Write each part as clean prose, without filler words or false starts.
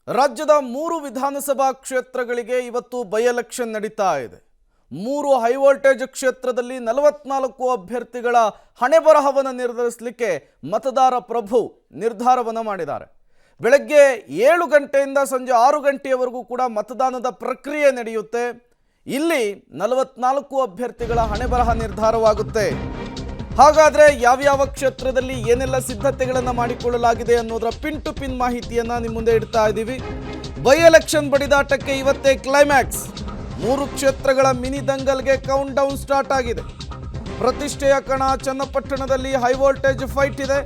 ರಾಜ್ಯದ 3 ವಿಧಾನಸಭಾ ಕ್ಷೇತ್ರಗಳಿಗೆ ಇವತ್ತು ಬೈ ಎಲೆಕ್ಷನ್ ನಡೀತಾ ಇದೆ. 3 ಹೈ ವೋಲ್ಟೇಜ್ ಕ್ಷೇತ್ರದಲ್ಲಿ 44 ಅಭ್ಯರ್ಥಿಗಳ ಹಣೆಬರಹವನ್ನು ನಿರ್ಧರಿಸಲಿಕ್ಕೆ ಮತದಾರ ಪ್ರಭು ನಿರ್ಧಾರವನ್ನು ಮಾಡಿದ್ದಾರೆ. ಬೆಳಗ್ಗೆ 7 ಗಂಟೆಯಿಂದ ಸಂಜೆ 6 ಗಂಟೆಯವರೆಗೂ ಕೂಡ ಮತದಾನದ ಪ್ರಕ್ರಿಯೆ ನಡೆಯುತ್ತೆ. ಇಲ್ಲಿ 44 ಅಭ್ಯರ್ಥಿಗಳ ಹಣೆಬರಹ ನಿರ್ಧಾರವಾಗುತ್ತೆ. ಹಾಗಾದ್ರೆ ಯಾವ ಕ್ಷೇತ್ರದಲ್ಲಿ ಏನೆಲ್ಲ ಸಿದ್ಧತೆಗಳನ್ನು ಮಾಡಿಕೊಳ್ಳಲಾಗಿದೆ ಅನ್ನೋದರ ಪಿನ್ ಟು ಪಿನ್ ಮಾಹಿತಿಯನ್ನ ನಿಮ್ಮ ಮುಂದೆ ಇಡ್ತಾ ಇದ್ದೀವಿ. ಬೈ ಎಲೆಕ್ಷನ್ ಬಡಿದಾಟಕ್ಕೆ ಇವತ್ತೇ ಕ್ಲೈಮ್ಯಾಕ್ಸ್. 3 ಕ್ಷೇತ್ರಗಳ ಮಿನಿ ದಂಗಲ್ಗೆ ಕೌಂಟ್ ಡೌನ್ ಸ್ಟಾರ್ಟ್ ಆಗಿದೆ. ಪ್ರತಿಷ್ಠೆಯ ಕಣ ಚನ್ನಪಟ್ಟಣದಲ್ಲಿ ಹೈ ವೋಲ್ಟೇಜ್ ಫೈಟ್ ಇದೆ.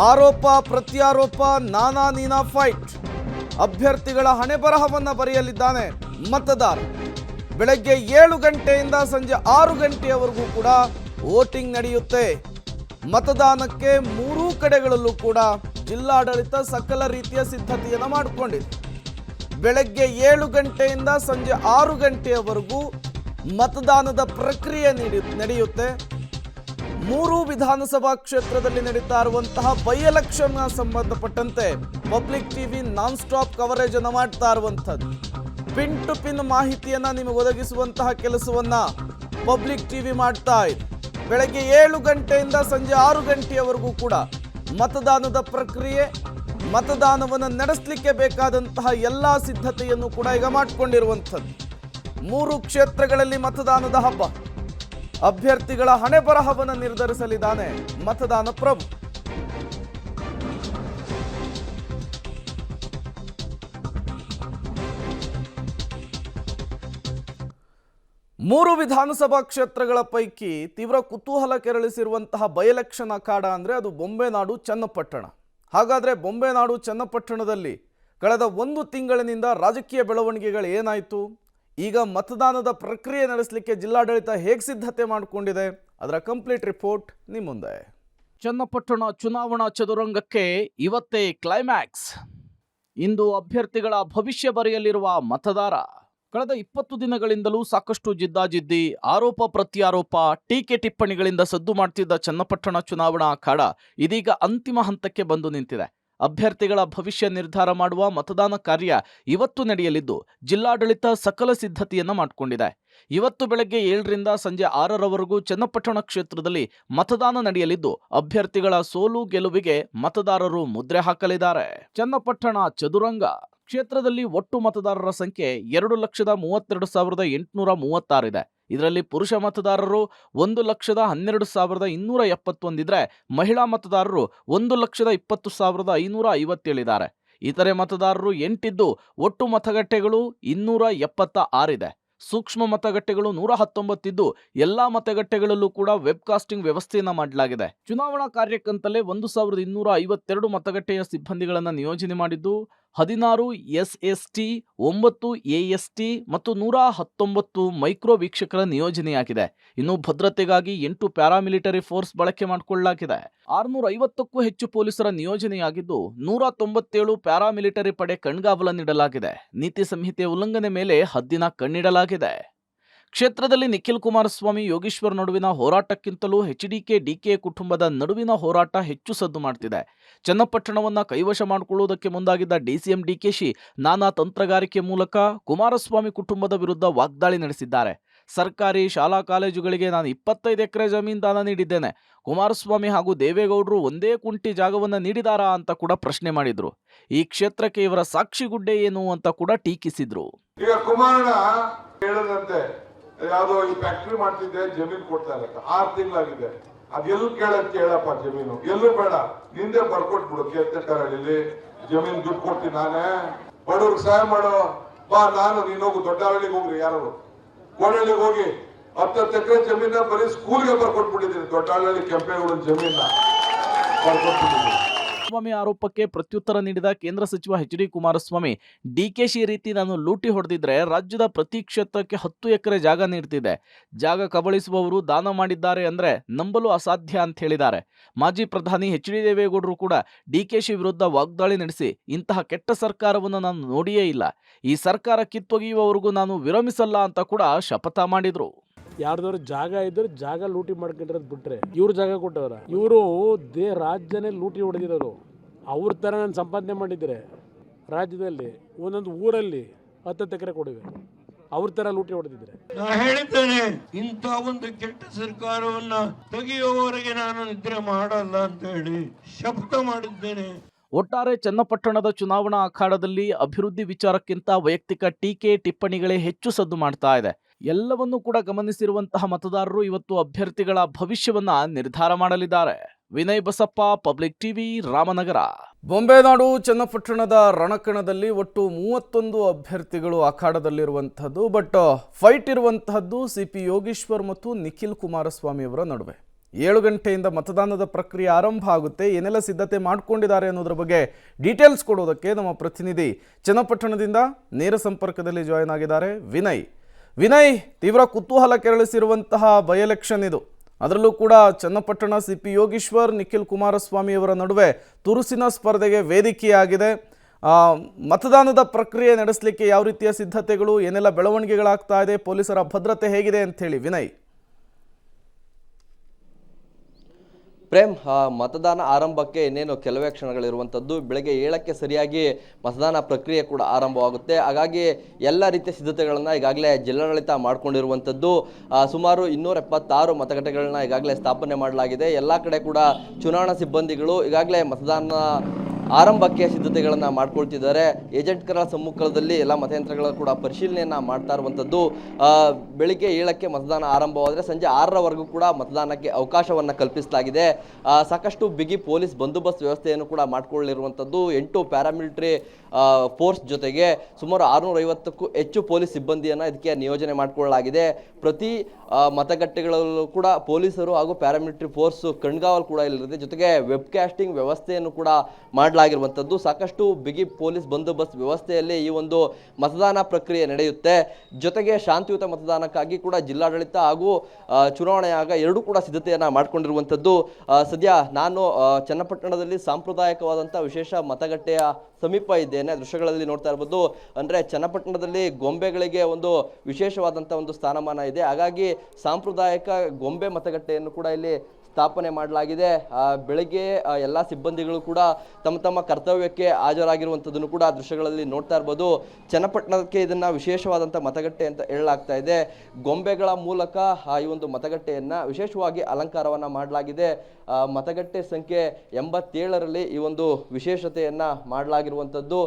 ಆರೋಪ ಪ್ರತ್ಯಾರೋಪ ನಾನಾ ನೀನಾ ಫೈಟ್. ಅಭ್ಯರ್ಥಿಗಳ ಹಣೆಬರಹವನ್ನು ಬರೆಯಲಿದ್ದಾನೆ ಮತದಾರ. ಬೆಳಗ್ಗೆ 7 ಗಂಟೆಯಿಂದ ಸಂಜೆ 6 ಗಂಟೆಯವರೆಗೂ ಕೂಡ ವೋಟಿಂಗ್ ನಡೆಯುತ್ತೆ. ಮತದಾನಕ್ಕೆ 3 ಕಡೆಗಳಲ್ಲೂ ಕೂಡ ಜಿಲ್ಲಾಡಳಿತ ಸಕಲ ರೀತಿಯ ಸಿದ್ಧತೆಯನ್ನು ಮಾಡಿಕೊಂಡಿದೆ. ಬೆಳಗ್ಗೆ 7 ಗಂಟೆಯಿಂದ ಸಂಜೆ 6 ಗಂಟೆಯವರೆಗೂ ಮತದಾನದ ಪ್ರಕ್ರಿಯೆ ನಡೆಯುತ್ತೆ. 3 ವಿಧಾನಸಭಾ ಕ್ಷೇತ್ರದಲ್ಲಿ ನಡೀತಾ ಇರುವಂತಹ ಬೈ ಎಲೆಕ್ಷನ್ ಸಂಬಂಧಪಟ್ಟಂತೆ public TV non stop coverage ಅನ್ನು ಮಾಡ್ತಾ ಇರುವಂಥದ್ದು. ಪಿನ್ ಟು ಪಿನ್ ಮಾಹಿತಿಯನ್ನ ನಿಮಗೆ ಒದಗಿಸುವಂತಹ ಕೆಲಸವನ್ನ ಪಬ್ಲಿಕ್ ಟಿವಿ ಮಾಡ್ತಾ ಇದೆ. ಬೆಳಗ್ಗೆ 7 ಗಂಟೆಯಿಂದ ಸಂಜೆ 6 ಗಂಟೆಯವರೆಗೂ ಕೂಡ ಮತದಾನದ ಪ್ರಕ್ರಿಯೆ, ಮತದಾನವನ್ನು ನಡೆಸಲಿಕ್ಕೆ ಬೇಕಾದಂತಹ ಎಲ್ಲ ಸಿದ್ಧತೆಯನ್ನು ಕೂಡ ಈಗ ಮಾಡಿಕೊಂಡಿರುವಂಥದ್ದು. 3 ಕ್ಷೇತ್ರಗಳಲ್ಲಿ ಮತದಾನದ ಹಬ್ಬ. ಅಭ್ಯರ್ಥಿಗಳ ಹಣೆಬರಹವನ್ನು ನಿರ್ಧರಿಸಲಿದ್ದಾನೆ ಮತದಾನ ಪ್ರಭು. ಮೂರು ವಿಧಾನಸಭಾ ಕ್ಷೇತ್ರಗಳ ಪೈಕಿ ತೀವ್ರ ಕುತೂಹಲ ಕೆರಳಿಸಿರುವಂತಹ ಬೈ ಎಲೆಕ್ಷನ್ ಅಖಾಡ ಅಂದರೆ ಅದು ಬೊಂಬೆನಾಡು ಚನ್ನಪಟ್ಟಣ. ಹಾಗಾದರೆ ಬೊಂಬೆನಾಡು ಚನ್ನಪಟ್ಟಣದಲ್ಲಿ ಕಳೆದ 1 ತಿಂಗಳಿನಿಂದ ರಾಜಕೀಯ ಬೆಳವಣಿಗೆಗಳು ಏನಾಯಿತು? ಈಗ ಮತದಾನದ ಪ್ರಕ್ರಿಯೆ ನಡೆಸಲಿಕ್ಕೆ ಜಿಲ್ಲಾಡಳಿತ ಹೇಗೆ ಸಿದ್ಧತೆ ಮಾಡಿಕೊಂಡಿದೆ? ಅದರ ಕಂಪ್ಲೀಟ್ ರಿಪೋರ್ಟ್ ನಿಮ್ಮ ಮುಂದೆ. ಚನ್ನಪಟ್ಟಣ ಚುನಾವಣಾ ಚದುರಂಗಕ್ಕೆ ಇವತ್ತೇ ಕ್ಲೈಮ್ಯಾಕ್ಸ್. ಇಂದು ಅಭ್ಯರ್ಥಿಗಳ ಭವಿಷ್ಯ ಬರೆಯಲಿರುವ ಮತದಾರ. ಕಳೆದ 20 ದಿನಗಳಿಂದಲೂ ಸಾಕಷ್ಟು ಜಿದ್ದಾಜಿದ್ದಿ, ಆರೋಪ ಪ್ರತ್ಯಾರೋಪ, ಟೀಕೆ ಟಿಪ್ಪಣಿಗಳಿಂದ ಸದ್ದು ಮಾಡ್ತಿದ್ದ ಚನ್ನಪಟ್ಟಣ ಚುನಾವಣಾ ಅಖಾಡ ಇದೀಗ ಅಂತಿಮ ಹಂತಕ್ಕೆ ಬಂದು ನಿಂತಿದೆ. ಅಭ್ಯರ್ಥಿಗಳ ಭವಿಷ್ಯ ನಿರ್ಧಾರ ಮಾಡುವ ಮತದಾನ ಕಾರ್ಯ ಇವತ್ತು ನಡೆಯಲಿದ್ದು ಜಿಲ್ಲಾಡಳಿತ ಸಕಲ ಸಿದ್ಧತೆಯನ್ನ ಮಾಡಿಕೊಂಡಿದೆ. ಇವತ್ತು ಬೆಳಗ್ಗೆ 7ರಿಂದ ಸಂಜೆ 6ರವರೆಗೂ ಚನ್ನಪಟ್ಟಣ ಕ್ಷೇತ್ರದಲ್ಲಿ ಮತದಾನ ನಡೆಯಲಿದ್ದು ಅಭ್ಯರ್ಥಿಗಳ ಸೋಲು ಗೆಲುವಿಗೆ ಮತದಾರರು ಮುದ್ರೆ ಹಾಕಲಿದ್ದಾರೆ. ಚನ್ನಪಟ್ಟಣ ಚದುರಂಗ ಕ್ಷೇತ್ರದಲ್ಲಿ ಒಟ್ಟು ಮತದಾರರ ಸಂಖ್ಯೆ 2,32,836 ಇದೆ. ಇದರಲ್ಲಿ ಪುರುಷ ಮತದಾರರು 1,12,271 ಇದ್ರೆ ಮಹಿಳಾ ಮತದಾರರು 1,20,557 ಇದ್ದಾರೆ. ಇತರೆ ಮತದಾರರು 8 ಇದ್ದು ಒಟ್ಟು ಮತಗಟ್ಟೆಗಳು 276 ಇದೆ. ಸೂಕ್ಷ್ಮ ಮತಗಟ್ಟೆಗಳು 119 ಇದ್ದು ಎಲ್ಲಾ ಮತಗಟ್ಟೆಗಳಲ್ಲೂ ಕೂಡ ವೆಬ್ಕಾಸ್ಟಿಂಗ್ ವ್ಯವಸ್ಥೆಯನ್ನ ಮಾಡಲಾಗಿದೆ. ಚುನಾವಣಾ ಕಾರ್ಯಕ್ಕಂತಲೇ 1,252 ಮತಗಟ್ಟೆಯ ಸಿಬ್ಬಂದಿಗಳನ್ನು ನಿಯೋಜನೆ ಮಾಡಿದ್ದು 16 SST, 9 AST ಮತ್ತು 119 ಮೈಕ್ರೋ ವೀಕ್ಷಕರ ನಿಯೋಜನೆಯಾಗಿದೆ. ಇನ್ನು ಭದ್ರತೆಗಾಗಿ 8 ಪ್ಯಾರಾಮಿಲಿಟರಿ ಫೋರ್ಸ್ ಬಳಕೆ ಮಾಡಿಕೊಳ್ಳಲಾಗಿದೆ. 650ಕ್ಕೂ ಹೆಚ್ಚು ಪೊಲೀಸರ ನಿಯೋಜನೆಯಾಗಿದ್ದು 197 ಪ್ಯಾರಾಮಿಲಿಟರಿ ಪಡೆ ಕಣ್ಗಾವಲನ್ನಿಡಲಾಗಿದೆ. ನೀತಿ ಸಂಹಿತೆ ಉಲ್ಲಂಘನೆ ಮೇಲೆ ಹದ್ದಿನ ಕಣ್ಣಿಡಲಾಗಿದೆ. ಕ್ಷೇತ್ರದಲ್ಲಿ ನಿಖಿಲ್ ಕುಮಾರಸ್ವಾಮಿ ಯೋಗೇಶ್ವರ್ ನಡುವಿನ ಹೋರಾಟಕ್ಕಿಂತಲೂ HDK ಕುಟುಂಬದ ನಡುವಿನ ಹೋರಾಟ ಹೆಚ್ಚು ಸದ್ದು ಮಾಡ್ತಿದೆ. ಚನ್ನಪಟ್ಟಣವನ್ನ ಕೈವಶ ಮಾಡಿಕೊಳ್ಳುವುದಕ್ಕೆ ಮುಂದಾಗಿದ್ದ DCM DKC ನಾನಾ ತಂತ್ರಗಾರಿಕೆ ಮೂಲಕ ಕುಮಾರಸ್ವಾಮಿ ಕುಟುಂಬದ ವಿರುದ್ಧ ವಾಗ್ದಾಳಿ ನಡೆಸಿದ್ದಾರೆ. ಸರ್ಕಾರಿ ಶಾಲಾ ಕಾಲೇಜುಗಳಿಗೆ ನಾನು 25 ಎಕರೆ ಜಮೀನು ದಾನ ನೀಡಿದ್ದೇನೆ, ಕುಮಾರಸ್ವಾಮಿ ಹಾಗೂ ದೇವೇಗೌಡರು ಒಂದೇ ಕುಂಟಿ ಜಾಗವನ್ನ ನೀಡಿದಾರಾ ಅಂತ ಕೂಡ ಪ್ರಶ್ನೆ ಮಾಡಿದ್ರು. ಈ ಕ್ಷೇತ್ರಕ್ಕೆ ಇವರ ಸಾಕ್ಷಿಗುಡ್ಡೆ ಏನು ಅಂತ ಕೂಡ ಟೀಕಿಸಿದ್ರು. ಈಗ ಕುಮಾರಣ್ಣ ಹೇಳದಂತೆ ಯಾವ್ದೋ ಈ ಫ್ಯಾಕ್ಟ್ರಿ ಮಾಡ್ತಿದ್ದೆ, ಜಮೀನು ಕೊಡ್ತಾ ಇಲ್ಲ, 6 ತಿಂಗಳಾಗಿದೆ. ಅದೆಲ್ಲೂ ಕೇಳಪ್ಪ, ಜಮೀನು ಎಲ್ಲೂ ಬೇಡ, ನಿಂದೆ ಬರ್ಕೊಟ್ಬಿಡು. ಕೇಳ್ತಿಲ್ಲಿ ಜಮೀನು ದುಡ್ಡು ಕೊಡ್ತೀನಿ, ನಾನೇ ಬಡವ್ರಿಗೆ ಸಹಾಯ ಮಾಡೋ ಬಾ. ನೀನ್ ಹೋಗು, ದೊಡ್ಡ ಹಳ್ಳಿಗೆ ಹೋಗ್ರಿ, ಯಾರು ಕೋಡಹಳ್ಳಿಗೆ ಹೋಗಿ 10 ಎಕರೆ ಜಮೀನ ಬರೀ ಸ್ಕೂಲ್ಗೆ ಬರ್ಕೊಟ್ಬಿಟ್ಟಿದ್ದೀನಿ. ದೊಡ್ಡ ಹಳ್ಳಿ ಕೆಂಪೇಗೌಡನ ಜಮೀನ ಬರ್ಕೊಟ್ಬಿಟ್ಟಿದ್ದೀನಿ. ಸ್ವಾಮಿ ಆರೋಪಕ್ಕೆ ಪ್ರತ್ಯುತ್ತರ ನೀಡಿದ ಕೇಂದ್ರ ಸಚಿವ HD ಕುಮಾರಸ್ವಾಮಿ, DKC ರೀತಿ ನಾನು ಲೂಟಿ ಹೊಡೆದಿದ್ರೆ ರಾಜ್ಯದ ಪ್ರತಿ ಕ್ಷೇತ್ರಕ್ಕೆ 10 ಎಕರೆ ಜಾಗ ನೀಡ್ತಿದೆ. ಜಾಗ ಕಬಳಿಸುವವರು ದಾನ ಮಾಡಿದ್ದಾರೆ ಅಂದ್ರೆ ನಂಬಲು ಅಸಾಧ್ಯ ಅಂತ ಹೇಳಿದ್ದಾರೆ. ಮಾಜಿ ಪ್ರಧಾನಿ HD ದೇವೇಗೌಡರು ಕೂಡ DKC ವಿರುದ್ಧ ವಾಗ್ದಾಳಿ ನಡೆಸಿ, ಇಂತಹ ಕೆಟ್ಟ ಸರ್ಕಾರವನ್ನು ನಾನು ನೋಡಿಯೇ ಇಲ್ಲ, ಈ ಸರ್ಕಾರ ಕಿತ್ತೊಗೆಯುವವರೆಗೂ ನಾನು ವಿರಮಿಸಲ್ಲ ಅಂತ ಕೂಡ ಶಪಥ ಮಾಡಿದ್ರು. ಯಾರ್ದವ್ರು ಜಾಗ ಇದ್ರೆ ಜಾಗ ಲೂಟಿ ಮಾಡ್ಕೊಂಡಿರೋದು ಬಿಟ್ರೆ ಇವ್ರು ಜಾಗ ಕೊಟ್ಟವ್ರ, ಇವರು ರಾಜ್ಯನೇ ಲೂಟಿ ಹೊಡೆದಿರೋರು. ಅವ್ರ ಥರ ನಾನು ಸಂಪಾದನೆ ಮಾಡಿದ್ರೆ ರಾಜ್ಯದಲ್ಲಿ ಒಂದೊಂದು ಊರಲ್ಲಿ 10 ಎಕರೆ ಕೊಡಿವೆ. ಅವ್ರ ತರ ಲೂಟಿ ಹೊಡೆದಿದ್ರೆ ನಾ ಹೇಳಿದ್ದೇನೆ, ಇಂಥ ಒಂದು ಕೆಟ್ಟ ಸರ್ಕಾರವನ್ನ ತೆಗೆಯುವವರೆಗೆ ನಾನು ನಿದ್ರೆ ಮಾಡಲ್ಲ ಅಂತ ಹೇಳಿ ಶಪಥ ಮಾಡಿದ್ದೇನೆ. ಒಟ್ಟಾರೆ ಚನ್ನಪಟ್ಟಣದ ಚುನಾವಣಾ ಅಖಾಡದಲ್ಲಿ ಅಭಿವೃದ್ಧಿ ವಿಚಾರಕ್ಕಿಂತ ವೈಯಕ್ತಿಕ ಟೀಕೆ ಟಿಪ್ಪಣಿಗಳೇ ಹೆಚ್ಚು ಸದ್ದು ಮಾಡ್ತಾ ಇದೆ. ಎಲ್ಲವನ್ನೂ ಕೂಡ ಗಮನಿಸಿರುವಂತಹ ಮತದಾರರು ಇವತ್ತು ಅಭ್ಯರ್ಥಿಗಳ ಭವಿಷ್ಯವನ್ನ ನಿರ್ಧಾರ ಮಾಡಲಿದ್ದಾರೆ. Vinay Basappa, public TV, Ramanagara. ಬೊಂಬೆನಾಡು ಚನ್ನಪಟ್ಟಣದ ರಣಕಣದಲ್ಲಿ ಒಟ್ಟು 31 ಅಭ್ಯರ್ಥಿಗಳು ಅಖಾಡದಲ್ಲಿರುವಂತಹದ್ದು. ಬಟ್ ಫೈಟ್ ಇರುವಂತಹದ್ದು ಸಿಪಿ ಯೋಗೇಶ್ವರ್ ಮತ್ತು ನಿಖಿಲ್ ಕುಮಾರಸ್ವಾಮಿ ಅವರ ನಡುವೆ. 7 ಗಂಟೆಯಿಂದ ಮತದಾನದ ಪ್ರಕ್ರಿಯೆ ಆರಂಭ ಆಗುತ್ತೆ. ಏನೆಲ್ಲ ಸಿದ್ಧತೆ ಮಾಡಿಕೊಂಡಿದ್ದಾರೆ ಅನ್ನೋದ್ರ ಬಗ್ಗೆ ಡೀಟೇಲ್ಸ್ ಕೊಡೋದಕ್ಕೆ ನಮ್ಮ ಪ್ರತಿನಿಧಿ ಚನ್ನಪಟ್ಟಣದಿಂದ ನೇರ ಸಂಪರ್ಕದಲ್ಲಿ ಜಾಯಿನ್ ಆಗಿದ್ದಾರೆ ವಿನಯ್, ತೀವ್ರ ಕುತೂಹಲ ಕೆರಳಿಸಿರುವಂತಹ ಬೈ ಎಲೆಕ್ಷನ್ ಇದು. ಅದರಲ್ಲೂ ಕೂಡ ಚನ್ನಪಟ್ಟಣ ಸಿಪಿ ಯೋಗೇಶ್ವರ್, ನಿಖಿಲ್ ಕುಮಾರಸ್ವಾಮಿ ಅವರ ನಡುವೆ ತುರುಸಿನ ಸ್ಪರ್ಧೆಗೆ ವೇದಿಕೆಯಾಗಿದೆ. ಮತದಾನದ ಪ್ರಕ್ರಿಯೆ ನಡೆಸಲಿಕ್ಕೆ ಯಾವ ರೀತಿಯ ಸಿದ್ಧತೆಗಳು, ಏನೆಲ್ಲ ಬೆಳವಣಿಗೆಗಳಾಗ್ತಾ ಇದೆ, ಪೊಲೀಸರ ಭದ್ರತೆ ಹೇಗಿದೆ ಅಂತ ಹೇಳಿ ವಿನಯ್. ಪ್ರೇಮ್, ಮತದಾನ ಆರಂಭಕ್ಕೆ ಇನ್ನೇನು ಕೆಲವೇ ಕ್ಷಣಗಳಿರುವಂಥದ್ದು. ಬೆಳಗ್ಗೆ 7ಕ್ಕೆ ಸರಿಯಾಗಿ ಮತದಾನ ಪ್ರಕ್ರಿಯೆ ಕೂಡ ಆರಂಭವಾಗುತ್ತೆ. ಹಾಗಾಗಿ ಎಲ್ಲ ರೀತಿಯ ಸಿದ್ಧತೆಗಳನ್ನು ಈಗಾಗಲೇ ಜಿಲ್ಲಾಡಳಿತ ಮಾಡಿಕೊಂಡಿರುವಂಥದ್ದು. ಸುಮಾರು 276 ಮತಗಟ್ಟೆಗಳನ್ನ ಈಗಾಗಲೇ ಸ್ಥಾಪನೆ ಮಾಡಲಾಗಿದೆ. ಎಲ್ಲ ಕಡೆ ಕೂಡ ಚುನಾವಣಾ ಸಿಬ್ಬಂದಿಗಳು ಈಗಾಗಲೇ ಮತದಾನ ಆರಂಭಕ್ಕೆ ಸಿದ್ಧತೆಗಳನ್ನು ಮಾಡ್ಕೊಳ್ತಿದ್ದಾರೆ. ಏಜೆಂಟ್ಗಳ ಸಮ್ಮುಖದಲ್ಲಿ ಎಲ್ಲ ಮತಯಂತ್ರಗಳ ಕೂಡ ಪರಿಶೀಲನೆಯನ್ನು ಮಾಡ್ತಾ ಇರುವಂಥದ್ದು. ಬೆಳಿಗ್ಗೆ 7ಕ್ಕೆ ಮತದಾನ ಆರಂಭವಾದರೆ ಸಂಜೆ 6ರವರೆಗೂ ಕೂಡ ಮತದಾನಕ್ಕೆ ಅವಕಾಶವನ್ನು ಕಲ್ಪಿಸಲಾಗಿದೆ. ಸಾಕಷ್ಟು ಬಿಗಿ ಪೊಲೀಸ್ ಬಂದೋಬಸ್ತ್ ವ್ಯವಸ್ಥೆಯನ್ನು ಕೂಡ ಮಾಡಿಕೊಳ್ಳಿರುವಂಥದ್ದು. 8 ಪ್ಯಾರಾಮಿಲಿಟರಿ ಫೋರ್ಸ್ ಜೊತೆಗೆ ಸುಮಾರು 650ಕ್ಕೂ ಹೆಚ್ಚು ಪೊಲೀಸ್ ಸಿಬ್ಬಂದಿಯನ್ನು ಇದಕ್ಕೆ ನಿಯೋಜನೆ ಮಾಡಿಕೊಳ್ಳಲಾಗಿದೆ. ಪ್ರತಿ ಮತಗಟ್ಟೆಗಳಲ್ಲೂ ಕೂಡ ಪೊಲೀಸರು ಹಾಗೂ ಪ್ಯಾರಾಮಿಲಿಟರಿ ಫೋರ್ಸ್ ಕಣ್ಗಾವಲು ಕೂಡ ಇಲ್ಲಿರುತ್ತೆ. ಜೊತೆಗೆ ವೆಬ್ ಕ್ಯಾಸ್ಟಿಂಗ್ ವ್ಯವಸ್ಥೆಯನ್ನು ಕೂಡ ಮಾಡಲಾಗಿರುವಂಥದ್ದು. ಸಾಕಷ್ಟು ಬಿಗಿ ಪೊಲೀಸ್ ಬಂದೋಬಸ್ತ್ ವ್ಯವಸ್ಥೆಯಲ್ಲಿ ಈ ಒಂದು ಮತದಾನ ಪ್ರಕ್ರಿಯೆ ನಡೆಯುತ್ತೆ. ಜೊತೆಗೆ ಶಾಂತಿಯುತ ಮತದಾನಕ್ಕಾಗಿ ಕೂಡ ಜಿಲ್ಲಾಡಳಿತ ಹಾಗೂ ಚುನಾವಣೆ ಆಯೋಗ ಎರಡೂ ಕೂಡ ಸಿದ್ಧತೆಯನ್ನು ಮಾಡಿಕೊಂಡಿರುವಂಥದ್ದು. ಸದ್ಯ ನಾನು ಚನ್ನಪಟ್ಟಣದಲ್ಲಿ ಸಾಂಪ್ರದಾಯಿಕವಾದಂಥ ವಿಶೇಷ ಮತಗಟ್ಟೆಯ ಸಮೀಪ ಇದ್ದೇನೆ. ದೃಶ್ಯಗಳಲ್ಲಿ ನೋಡ್ತಾ ಇರ್ಬೋದು. ಅಂದರೆ ಚನ್ನಪಟ್ಟಣದಲ್ಲಿ ಗೊಂಬೆಗಳಿಗೆ ಒಂದು ವಿಶೇಷವಾದಂಥ ಒಂದು ಸ್ಥಾನಮಾನ ಇದೆ. ಹಾಗಾಗಿ ಸಾಂಪ್ರದಾಯಿಕ ಗೊಂಬೆ ಮತಗಟ್ಟೆಯನ್ನು ಕೂಡ ಇಲ್ಲಿ ಸ್ಥಾಪನೆ ಮಾಡಲಾಗಿದೆ. ಬೆಳಗ್ಗೆ ಎಲ್ಲ ಸಿಬ್ಬಂದಿಗಳು ಕೂಡ ತಮ್ಮ ತಮ್ಮ ಕರ್ತವ್ಯಕ್ಕೆ ಹಾಜರಾಗಿರುವಂಥದ್ದನ್ನು ಕೂಡ ದೃಶ್ಯಗಳಲ್ಲಿ ನೋಡ್ತಾ ಇರ್ಬೋದು. ಚನ್ನಪಟ್ಟಣಕ್ಕೆ ಇದನ್ನು ವಿಶೇಷವಾದಂಥ ಮತಗಟ್ಟೆ ಅಂತ ಹೇಳಲಾಗ್ತಾ ಇದೆ. ಗೊಂಬೆಗಳ ಮೂಲಕ ಈ ಒಂದು ಮತಗಟ್ಟೆಯನ್ನು ವಿಶೇಷವಾಗಿ ಅಲಂಕಾರವನ್ನು ಮಾಡಲಾಗಿದೆ. ಮತಗಟ್ಟೆ ಸಂಖ್ಯೆ 87ರಲ್ಲಿ ಈ ಒಂದು ವಿಶೇಷತೆಯನ್ನು ಮಾಡಲಾಗಿರುವಂಥದ್ದು.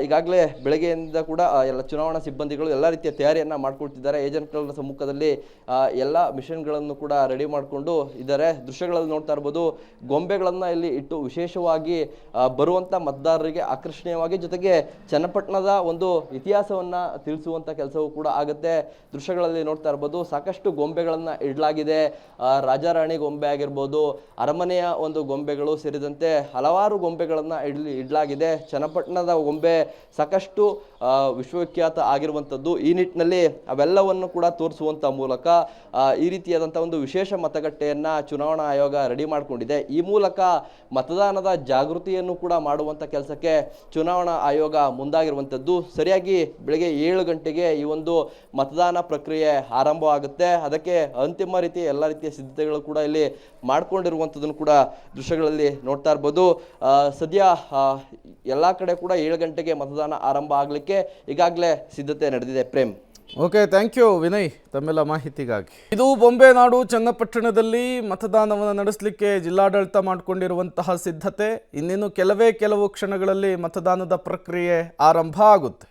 ಈಗಾಗಲೇ ಬೆಳಗ್ಗೆಯಿಂದ ಕೂಡ ಎಲ್ಲ ಚುನಾವಣಾ ಸಿಬ್ಬಂದಿಗಳು ಎಲ್ಲ ರೀತಿಯ ತಯಾರಿಯನ್ನು ಮಾಡ್ಕೊಳ್ತಿದ್ದಾರೆ. ಏಜೆಂಟ್ಗಳ ಸಮ್ಮುಖದಲ್ಲಿ ಎಲ್ಲ ಮಿಷನ್ಗಳನ್ನು ಕೂಡ ರೆಡಿ ಮಾಡಿಕೊಂಡು ಇದ್ದಾರೆ. ದೃಶ್ಯಗಳಲ್ಲಿ ನೋಡ್ತಾ ಇರ್ಬೋದು. ಗೊಂಬೆಗಳನ್ನು ಇಲ್ಲಿ ಇಟ್ಟು ವಿಶೇಷವಾಗಿ ಬರುವಂಥ ಮತದಾರರಿಗೆ ಆಕರ್ಷಣೀಯವಾಗಿ, ಜೊತೆಗೆ ಚನ್ನಪಟ್ಟಣದ ಒಂದು ಇತಿಹಾಸವನ್ನು ತಿಳಿಸುವಂಥ ಕೆಲಸವೂ ಕೂಡ ಆಗುತ್ತೆ. ದೃಶ್ಯಗಳಲ್ಲಿ ನೋಡ್ತಾ ಇರ್ಬೋದು. ಸಾಕಷ್ಟು ಗೊಂಬೆಗಳನ್ನು ಇಡಲಾಗಿದೆ. ರಾಜಾರಾಣಿ ಗೊಂಬೆ ಆಗಿರ್ಬೋದು, ಅರಮನೆಯ ಒಂದು ಗೊಂಬೆಗಳು ಸೇರಿದಂತೆ ಹಲವಾರು ಗೊಂಬೆಗಳನ್ನು ಇಡಲಾಗಿದೆ. ಚನ್ನಪಟ್ಟಣದ ಗೊಂಬೆ ಸಾಕಷ್ಟು ವಿಶ್ವವಿಖ್ಯಾತ ಆಗಿರುವಂಥದ್ದು. ಈ ನಿಟ್ಟಿನಲ್ಲಿ ಅವೆಲ್ಲವನ್ನು ಕೂಡ ತೋರಿಸುವಂಥ ಮೂಲಕ ಈ ರೀತಿಯಾದಂಥ ಒಂದು ವಿಶೇಷ ಮತಗಟ್ಟೆಯನ್ನು ಚುನಾವಣಾ ಆಯೋಗ ರೆಡಿ ಮಾಡಿಕೊಂಡಿದೆ. ಈ ಮೂಲಕ ಮತದಾನದ ಜಾಗೃತಿಯನ್ನು ಕೂಡ ಮಾಡುವಂಥ ಕೆಲಸಕ್ಕೆ ಚುನಾವಣಾ ಆಯೋಗ ಮುಂದಾಗಿರುವಂಥದ್ದು. ಸರಿಯಾಗಿ ಬೆಳಗ್ಗೆ 7 ಗಂಟೆಗೆ ಈ ಒಂದು ಮತದಾನ ಪ್ರಕ್ರಿಯೆ ಆರಂಭವಾಗುತ್ತೆ. ಅದಕ್ಕೆ ಅಂತಿಮ ರೀತಿಯ ಎಲ್ಲ ರೀತಿಯ ಸಿದ್ಧತೆಗಳು ಕೂಡ ಇಲ್ಲಿ ಮಾಡಿಕೊಂಡಿರುವಂಥದ್ದನ್ನು ಕೂಡ ದೃಶ್ಯಗಳಲ್ಲಿ ನೋಡ್ತಾ ಇರ್ಬೋದು. ಸದ್ಯ ಎಲ್ಲ ಕಡೆ ಕೂಡ 7 ಗಂಟೆಗೆ ಮತದಾನ ಆರಂಭ ಆಗಲಿಕ್ಕೆ ಈಗಾಗಲೇ ಸಿದ್ಧತೆ ನಡೆದಿದೆ. Prem. Okay, thank you Vinay ತಮ್ಮೆಲ್ಲ ಮಾಹಿತಿಗಾಗಿ. ಇದು ಬೊಂಬೆನಾಡು ಚನ್ನಪಟ್ಟಣದಲ್ಲಿ ಮತದಾನವನ್ನು ನಡೆಸಲಿಕ್ಕೆ ಜಿಲ್ಲಾಡಳಿತ ಮಾಡಿಕೊಂಡಿರುವಂತಹ ಸಿದ್ಧತೆ. ಇನ್ನೇನು ಕೆಲವು ಕ್ಷಣಗಳಲ್ಲಿ ಮತದಾನದ ಪ್ರಕ್ರಿಯೆ ಆರಂಭ ಆಗುತ್ತೆ.